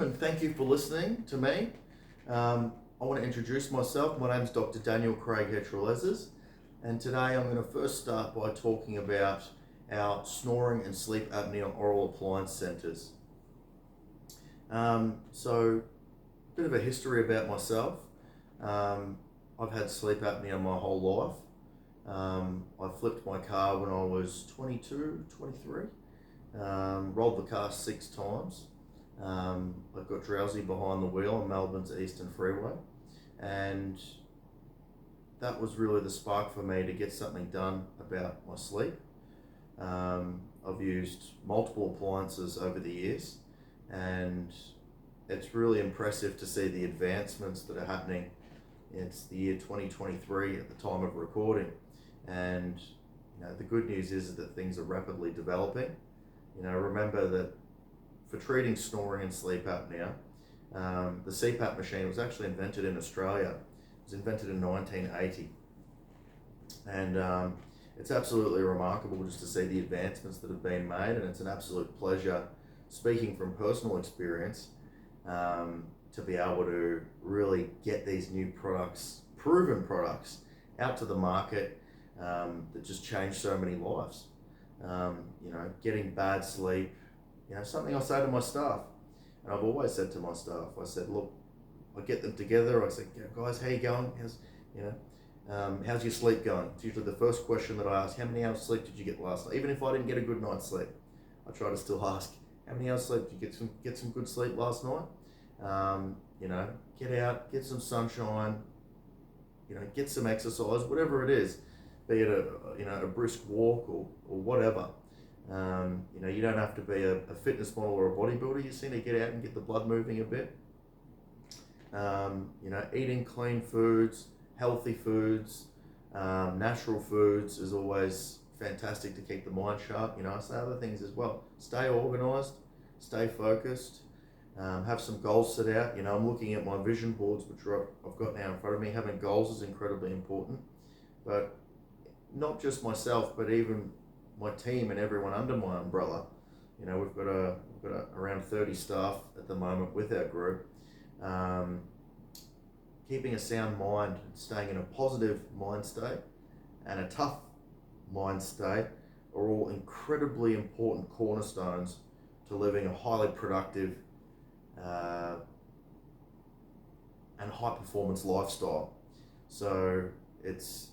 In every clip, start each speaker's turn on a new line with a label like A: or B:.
A: and thank you for listening to me. I want to introduce myself. My name is Dr. Daniel Craig Hetrolezes, and today I'm going to first start by talking about our snoring and sleep apnea oral appliance centres. So, a bit of a history about myself. I've had sleep apnea my whole life. I flipped my car when I was 22, 23. Rolled the car 6 times. I got drowsy behind the wheel on Melbourne's Eastern Freeway, and that was really the spark for me to get something done about my sleep. I've used multiple appliances over the years, and it's really impressive to see the advancements that are happening. It's the year 2023 at the time of recording, and the good news is that things are rapidly developing. Remember that for treating snoring and sleep apnea, the CPAP machine was actually invented in Australia. It was invented in 1980, and it's absolutely remarkable just to see the advancements that have been made, and it's an absolute pleasure, speaking from personal experience, to be able to really get these new products, proven products, out to the market that just change so many lives. Getting bad sleep, something I say to my staff, and I've always said to my staff, I said, look, I get them together, I said, guys, how you going? How's your sleep going? It's usually the first question that I ask. How many hours sleep did you get last night? Even if I didn't get a good night's sleep, I try to still ask, how many hours sleep did you get some good sleep last night? Get out, get some sunshine, get some exercise, whatever it is, be it a brisk walk or whatever. You don't have to be a fitness model or a bodybuilder. You just need to get out and get the blood moving a bit. Eating clean foods, healthy foods, natural foods is always fantastic to keep the mind sharp. I say other things as well. Stay organised, stay focused, have some goals set out. I'm looking at my vision boards, which I've got now in front of me. Having goals is incredibly important, but not just myself, but even my team and everyone under my umbrella. We've got around 30 staff at the moment with our group. Keeping a sound mind, staying in a positive mind state and a tough mind state are all incredibly important cornerstones to living a highly productive and high performance lifestyle. So it's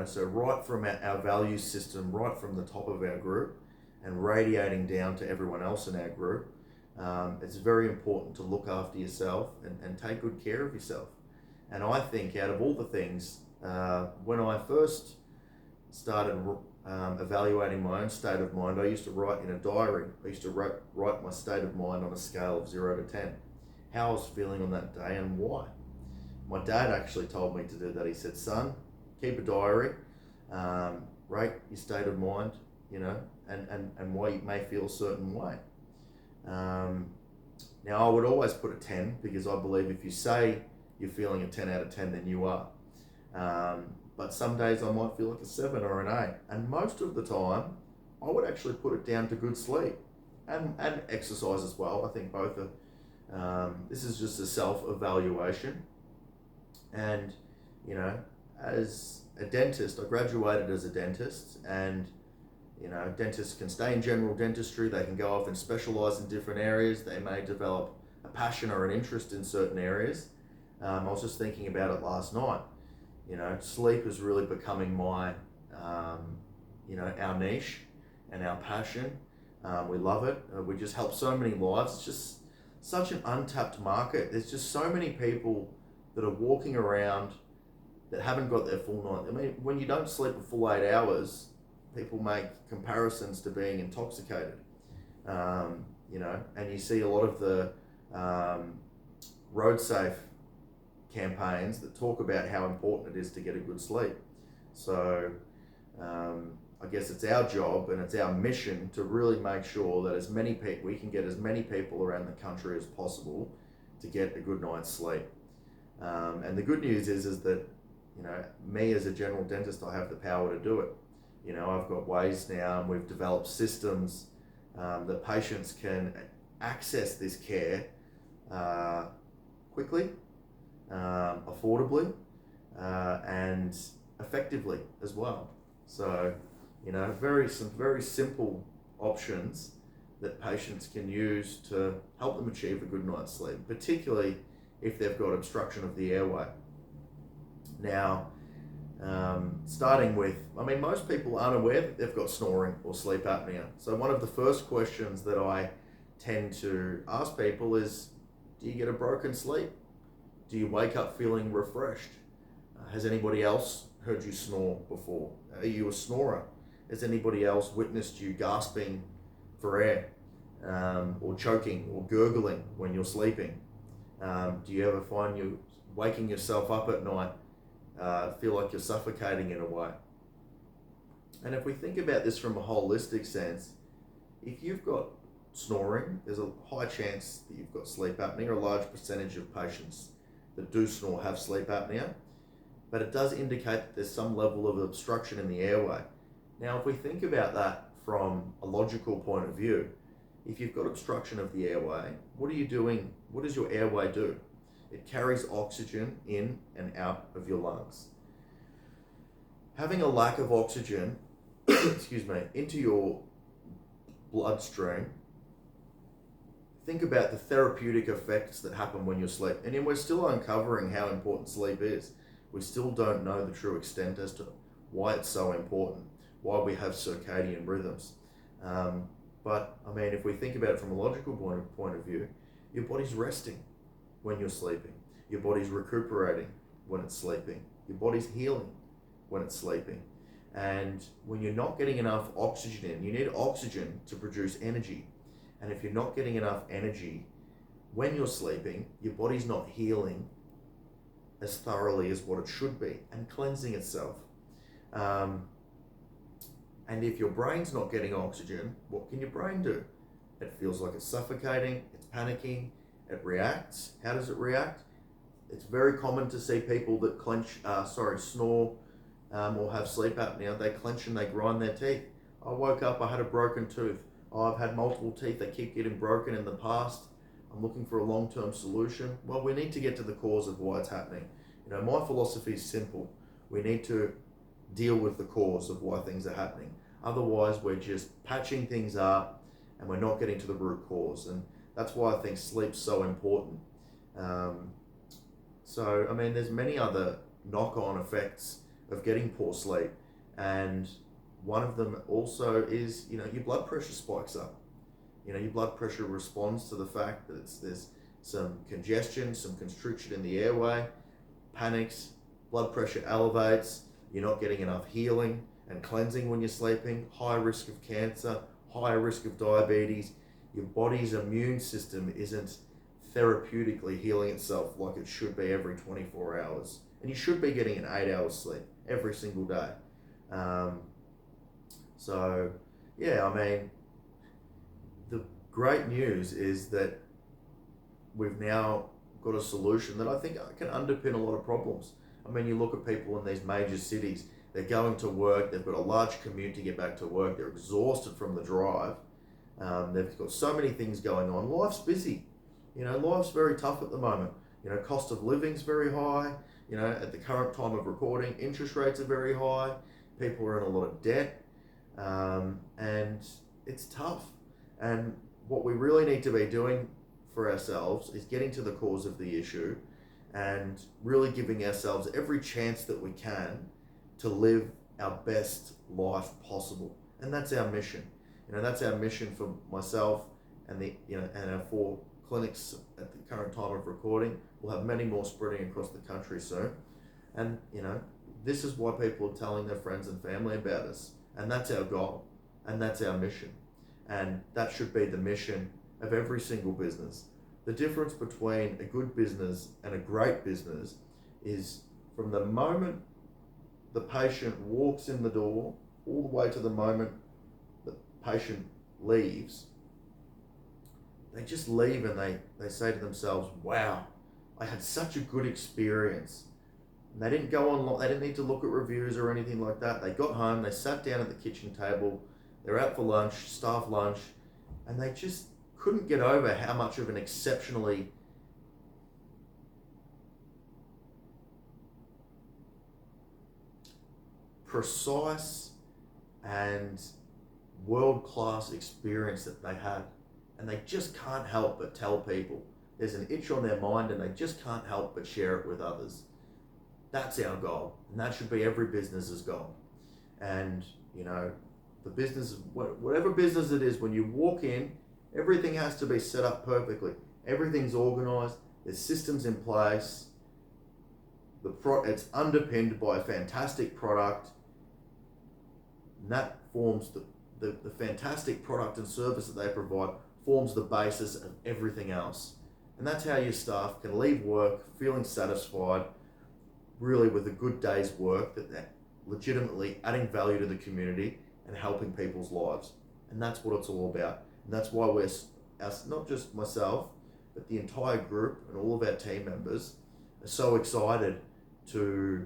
A: so right from our value system, right from the top of our group and radiating down to everyone else in our group, it's very important to look after yourself and take good care of yourself. And I think out of all the things, when I first started evaluating my own state of mind, I used to write in a diary. I used to write my state of mind on a scale of 0 to 10, how I was feeling on that day and why. My dad actually told me to do that. He said, son, keep a diary, rate your state of mind, and why you may feel a certain way. Now, I would always put a 10 because I believe if you say you're feeling a 10 out of 10, then you are. But some days I might feel like a 7 or an 8. And most of the time, I would actually put it down to good sleep and exercise as well. I think both are, this is just a self-evaluation. And, as a dentist, I graduated as a dentist, and dentists can stay in general dentistry, they can go off and specialise in different areas, they may develop a passion or an interest in certain areas. I was just thinking about it last night. Sleep is really becoming my, our niche and our passion. We love it. We just help so many lives. It's just such an untapped market. There's just so many people that are walking around that haven't got their full night. I mean, when you don't sleep a full 8 hours, people make comparisons to being intoxicated, and you see a lot of the road safe campaigns that talk about how important it is to get a good sleep. So I guess it's our job and it's our mission to really make sure that we can get as many people around the country as possible to get a good night's sleep. And the good news is that me as a general dentist, I have the power to do it. I've got ways now, and we've developed systems that patients can access this care quickly, affordably, and effectively as well. So, some very simple options that patients can use to help them achieve a good night's sleep, particularly if they've got obstruction of the airway. Now, starting with, most people aren't aware that they've got snoring or sleep apnea. So one of the first questions that I tend to ask people is, do you get a broken sleep? Do you wake up feeling refreshed? Has anybody else heard you snore before? Are you a snorer? Has anybody else witnessed you gasping for air, or choking or gurgling when you're sleeping? Do you ever find you waking yourself up at night, feel like you're suffocating in a way? And if we think about this from a holistic sense, if you've got snoring, there's a high chance that you've got sleep apnea. A large percentage of patients that do snore have sleep apnea, but it does indicate that there's some level of obstruction in the airway. Now, if we think about that from a logical point of view, if you've got obstruction of the airway, what are you doing? What does your airway do? It carries oxygen in and out of your lungs. Having a lack of oxygen, into your bloodstream, think about the therapeutic effects that happen when you sleep. And then we're still uncovering how important sleep is. We still don't know the true extent as to why it's so important, why we have circadian rhythms. But if we think about it from a logical point of view, your body's resting when you're sleeping. Your body's recuperating when it's sleeping. Your body's healing when it's sleeping. And when you're not getting enough oxygen in, you need oxygen to produce energy. And if you're not getting enough energy when you're sleeping, your body's not healing as thoroughly as what it should be and cleansing itself. And if your brain's not getting oxygen, what can your brain do? It feels like it's suffocating, it's panicking, it reacts. How does it react? It's very common to see people that snore or have sleep apnea. They clench and they grind their teeth. I woke up, I had a broken tooth. I've had multiple teeth, they keep getting broken in the past. I'm looking for a long-term solution. Well, we need to get to the cause of why it's happening. My philosophy is simple. We need to deal with the cause of why things are happening. Otherwise, we're just patching things up and we're not getting to the root cause. And that's why I think sleep's so important. There's many other knock-on effects of getting poor sleep. And one of them also is, your blood pressure spikes up. Your blood pressure responds to the fact that there's some congestion, some constriction in the airway, panics, blood pressure elevates, you're not getting enough healing and cleansing when you're sleeping, high risk of cancer, high risk of diabetes. Your body's immune system isn't therapeutically healing itself like it should be every 24 hours. And you should be getting an 8 hours sleep every single day. The great news is that we've now got a solution that I think can underpin a lot of problems. You look at people in these major cities, they're going to work, they've got a large commute to get back to work, they're exhausted from the drive, they've got so many things going on. Life's busy, life's very tough at the moment. Cost of living's very high, at the current time of recording, interest rates are very high, people are in a lot of debt, and it's tough. And what we really need to be doing for ourselves is getting to the cause of the issue and really giving ourselves every chance that we can to live our best life possible. And that's our mission. That's our mission for myself and and our 4 clinics at the current time of recording. We'll have many more spreading across the country soon. And this is why people are telling their friends and family about us. And that's our goal. And that's our mission. And that should be the mission of every single business. The difference between a good business and a great business is from the moment the patient walks in the door all the way to the moment the patient leaves. They just leave and they say to themselves, wow, I had such a good experience. And they didn't go online, they didn't need to look at reviews or anything like that. They got home, they sat down at the kitchen table, they're out for lunch, staff lunch, and they just couldn't get over how much of an exceptionally precise and world-class experience that they had. And they just can't help but tell people. There's an itch on their mind and they just can't help but share it with others. That's our goal, and that should be every business's goal. And the business, whatever business it is, when you walk in, everything has to be set up perfectly. Everything's organized. There's systems in place. It's underpinned by a fantastic product, and that forms the fantastic product and service that they provide forms the basis of everything else. And that's how your staff can leave work feeling satisfied, really with a good day's work, that they're legitimately adding value to the community and helping people's lives. And that's what it's all about. And that's why not just myself, but the entire group and all of our team members are so excited to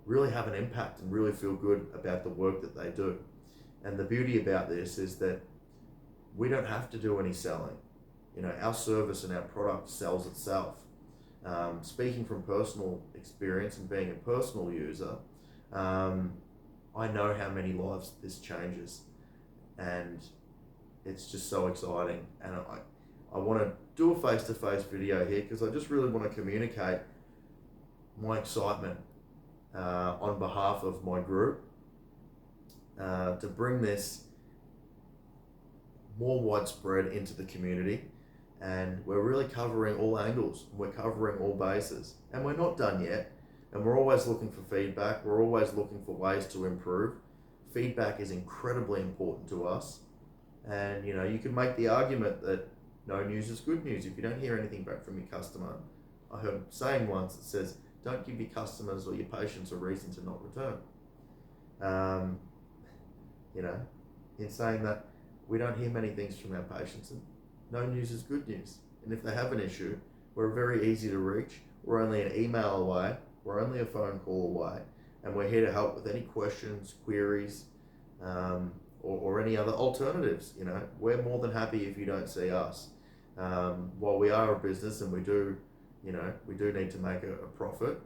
A: really have an impact and really feel good about the work that they do. And the beauty about this is that we don't have to do any selling. Our service and our product sells itself. Speaking from personal experience and being a personal user, I know how many lives this changes, and it's just so exciting. And I want to do a face-to-face video here because I just really want to communicate my excitement on behalf of my group to bring this more widespread into the community. And we're really covering all angles. We're covering all bases. And we're not done yet. And we're always looking for feedback. We're always looking for ways to improve. Feedback is incredibly important to us. And you can make the argument that no news is good news if you don't hear anything back from your customer. I heard a saying once that says, don't give your customers or your patients a reason to not return. In saying that, we don't hear many things from our patients, and no news is good news. And if they have an issue, we're very easy to reach. We're only an email away. We're only a phone call away. And we're here to help with any questions, queries, or any other alternatives. We're more than happy if you don't see us. While we are a business and we do need to make a profit,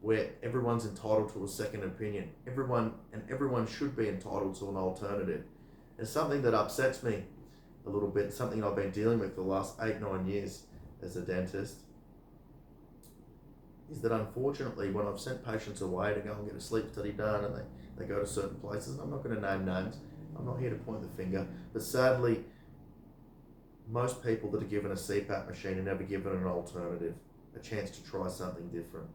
A: where everyone's entitled to a second opinion. Everyone should be entitled to an alternative. It's something that upsets me a little bit, something I've been dealing with for the last 8-9 years as a dentist, is that unfortunately when I've sent patients away to go and get a sleep study done and they go to certain places, and I'm not going to name names, I'm not here to point the finger, but sadly most people that are given a CPAP machine are never given an alternative, a chance to try something different.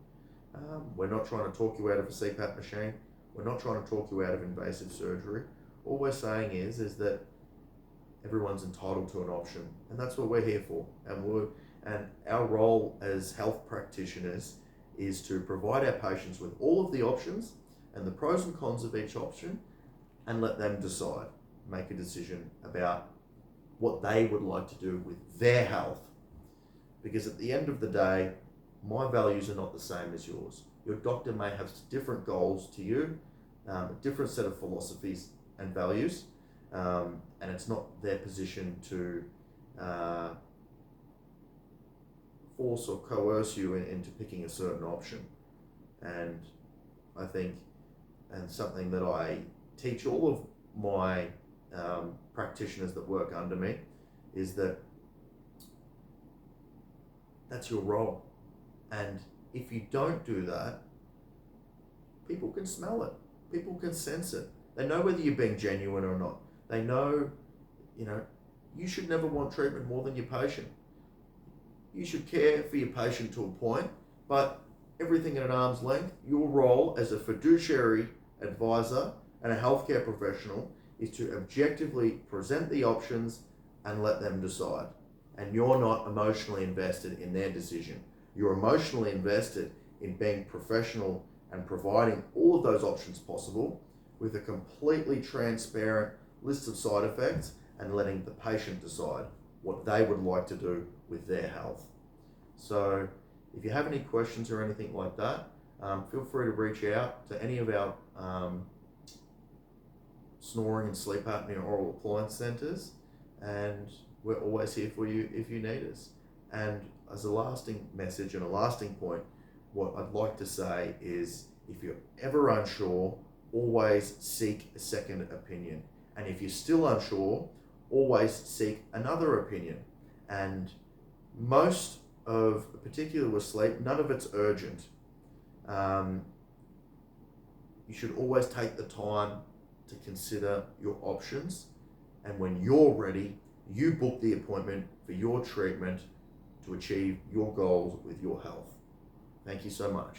A: We're not trying to talk you out of a CPAP machine. We're not trying to talk you out of invasive surgery. All we're saying is that everyone's entitled to an option, and that's what we're here for. And our role as health practitioners is to provide our patients with all of the options and the pros and cons of each option, and let them decide, make a decision about what they would like to do with their health. Because at the end of the day, my values are not the same as yours. Your doctor may have different goals to you, a different set of philosophies and values, and it's not their position to force or coerce you into picking a certain option. And I think, and something that I teach all of my practitioners that work under me, is that that's your role. And if you don't do that, people can smell it. People can sense it. They know whether you're being genuine or not. They know, you should never want treatment more than your patient. You should care for your patient to a point, but everything at an arm's length. Your role as a fiduciary advisor and a healthcare professional is to objectively present the options and let them decide. And you're not emotionally invested in their decision. You're emotionally invested in being professional and providing all of those options possible with a completely transparent list of side effects, and letting the patient decide what they would like to do with their health. So if you have any questions or anything like that, feel free to reach out to any of our Snoring and Sleep Apnea Oral Appliance Centres, and we're always here for you if you need us. And as a lasting message and a lasting point, what I'd like to say is, if you're ever unsure, always seek a second opinion. And if you're still unsure, always seek another opinion. And most of, particularly with sleep, none of it's urgent. You should always take the time to consider your options. And when you're ready, you book the appointment for your treatment to achieve your goals with your health. Thank you so much.